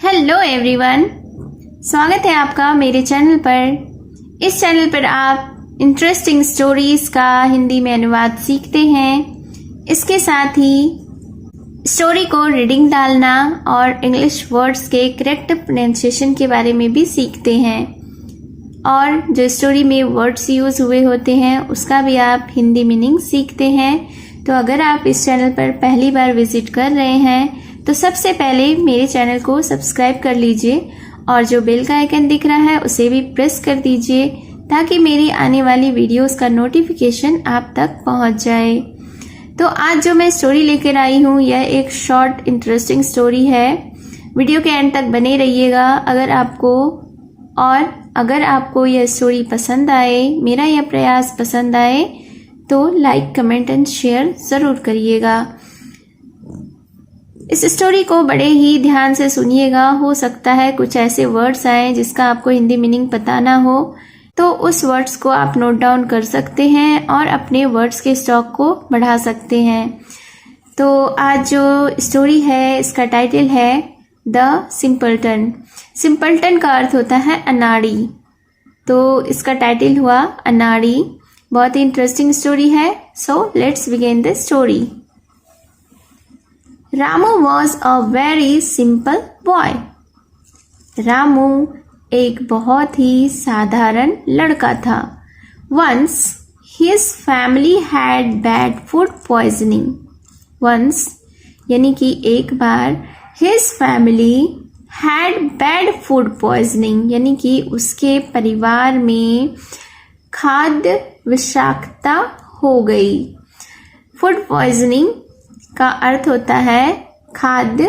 Hello everyone, स्वागत है आपका मेरे चैनल पर। इस चैनल पर आप इंटरेस्टिंग स्टोरीज का हिंदी में अनुवाद सीखते हैं। इसके साथ ही स्टोरी को रीडिंग डालना और इंग्लिश वर्ड्स के करेक्ट प्रोनाउंसिएशन के बारे में भी सीखते हैं। और जो स्टोरी में वर्ड्स यूज हुए होते हैं उसका भी आप हिंदी मीनिंग सीखते हैं। तो अगर आप इस चैनल पर पहली बार विजिट कर रहे हैं तो सबसे पहले मेरे चैनल को सब्सक्राइब कर लीजिए और जो बेल का आइकन दिख रहा है उसे भी प्रेस कर दीजिए ताकि मेरी आने वाली वीडियोस का नोटिफिकेशन आप तक पहुंच जाए। तो आज जो मैं स्टोरी लेकर आई हूँ यह एक शॉर्ट इंटरेस्टिंग स्टोरी है। वीडियो के एंड तक बने रहिएगा। अगर आपको यह स्टोरी पसंद आए, मेरा यह प्रयास पसंद आए तो लाइक, कमेंट एंड शेयर ज़रूर करिएगा। इस स्टोरी को बड़े ही ध्यान से सुनिएगा। हो सकता है कुछ ऐसे वर्ड्स आए जिसका आपको हिंदी मीनिंग पता ना हो, तो उस वर्ड्स को आप नोट डाउन कर सकते हैं और अपने वर्ड्स के स्टॉक को बढ़ा सकते हैं। तो आज जो स्टोरी है इसका टाइटल है द सिंपलटन। सिंपलटन का अर्थ होता है अनाड़ी, तो इसका टाइटल हुआ अनाड़ी। बहुत ही इंटरेस्टिंग स्टोरी है। So let's begin the story. Ramu was a very simple boy. Ramu एक बहुत ही साधारण लड़का था। Once his family had bad food poisoning. Once यानी कि एक बार, his family had bad food poisoning यानी कि उसके परिवार में खाद्य विषाक्तता हो गई। फूड पॉइजनिंग का अर्थ होता है खाद्य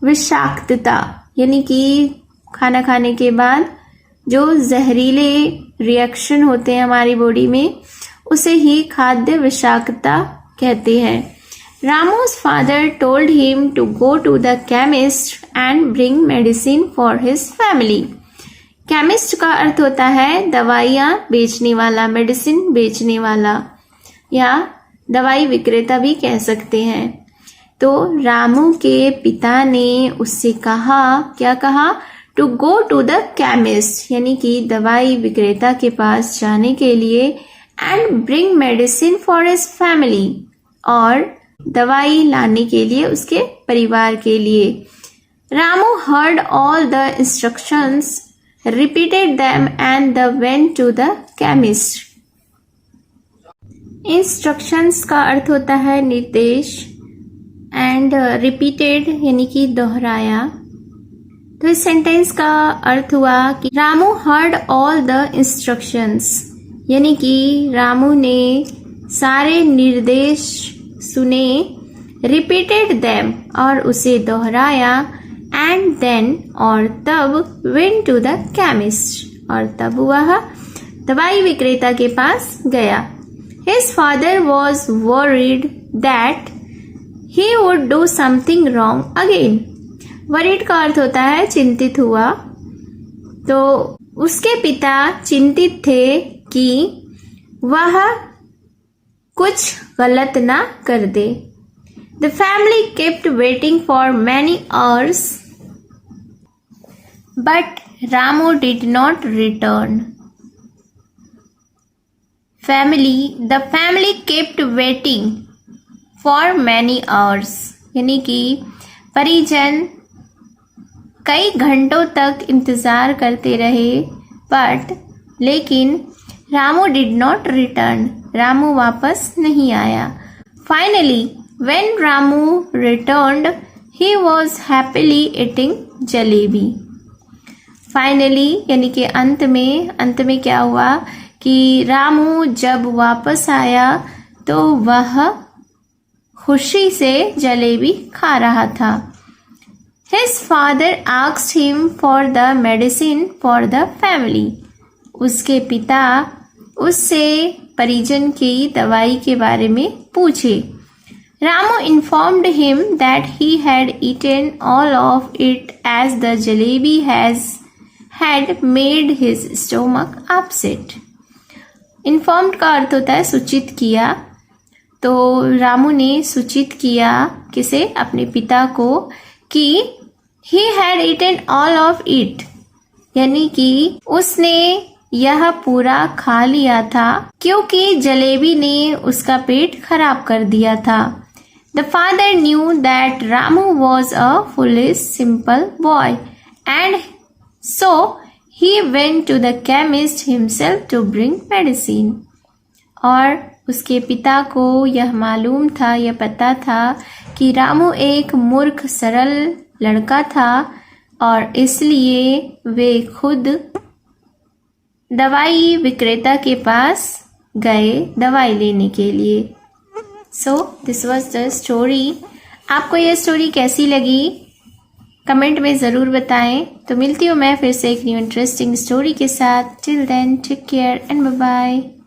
विषाक्तता, यानी कि खाना खाने के बाद जो जहरीले रिएक्शन होते हैं हमारी बॉडी में उसे ही खाद्य विषाक्तता कहते हैं। रामू's father told him to go to the chemist and bring medicine for his family. Chemist का अर्थ होता है दवाइयाँ बेचने वाला, मेडिसिन बेचने वाला या दवाई विक्रेता भी कह सकते हैं। तो रामू के पिता ने उससे कहा, क्या कहा? To go to the chemist यानी कि दवाई विक्रेता के पास जाने के लिए, and bring medicine for his family और दवाई लाने के लिए उसके परिवार के लिए। Ramu heard all the instructions, repeated them and went to the chemist. Instructions का अर्थ होता है निर्देश, एंड रिपीटेड यानी कि दोहराया। तो इस सेंटेंस का अर्थ हुआ कि Ramu heard all the instructions यानी कि रामू ने सारे निर्देश सुने, रिपीटेड देम और उसे दोहराया, एंड देन और तब, वेंट टू द केमिस्ट और तब वह दवाई विक्रेता के पास गया। His father was worried that he would do something wrong again. Worried का अर्थ होता है चिंतित हुआ, तो उसके पिता चिंतित थे कि वह कुछ गलत ना कर दे। The family kept waiting for many hours, but Ramu did not return. The family kept waiting for many hours यानी कि परिजन कई घंटों तक इंतजार करते रहे, लेकिन Ramu did not return, Ramu वापस नहीं आया। Finally when Ramu returned, he was happily eating jalebi. Finally यानी कि अंत में क्या हुआ कि रामू जब वापस आया तो वह खुशी से जलेबी खा रहा था। His father asked him for the medicine for the family. उसके पिता उससे परिजन की दवाई के बारे में पूछे। Ramu informed him that he had eaten all of it as the jalebi had made his stomach upset. Informed का अर्थ होता है सूचित किया, तो रामू ने सूचित किया किसे? अपने पिता को कि He had eaten all of it. यानी कि उसने यह पूरा खा लिया था क्योंकि जलेबी ने उसका पेट खराब कर दिया था. The father knew that Ramu was a foolish, simple boy, and so he went to the chemist himself to bring medicine. और उसके पिता को यह मालूम था, यह पता था कि रामू एक मूर्ख सरल लड़का था और इसलिए वे खुद दवाई विक्रेता के पास गए दवाई लेने के लिए. So this was the story. आपको यह स्टोरी कैसी लगी कमेंट में ज़रूर बताएं. तो मिलती हूँ मैं फिर से एक न्यू इंटरेस्टिंग स्टोरी के साथ. Till then take care and bye bye.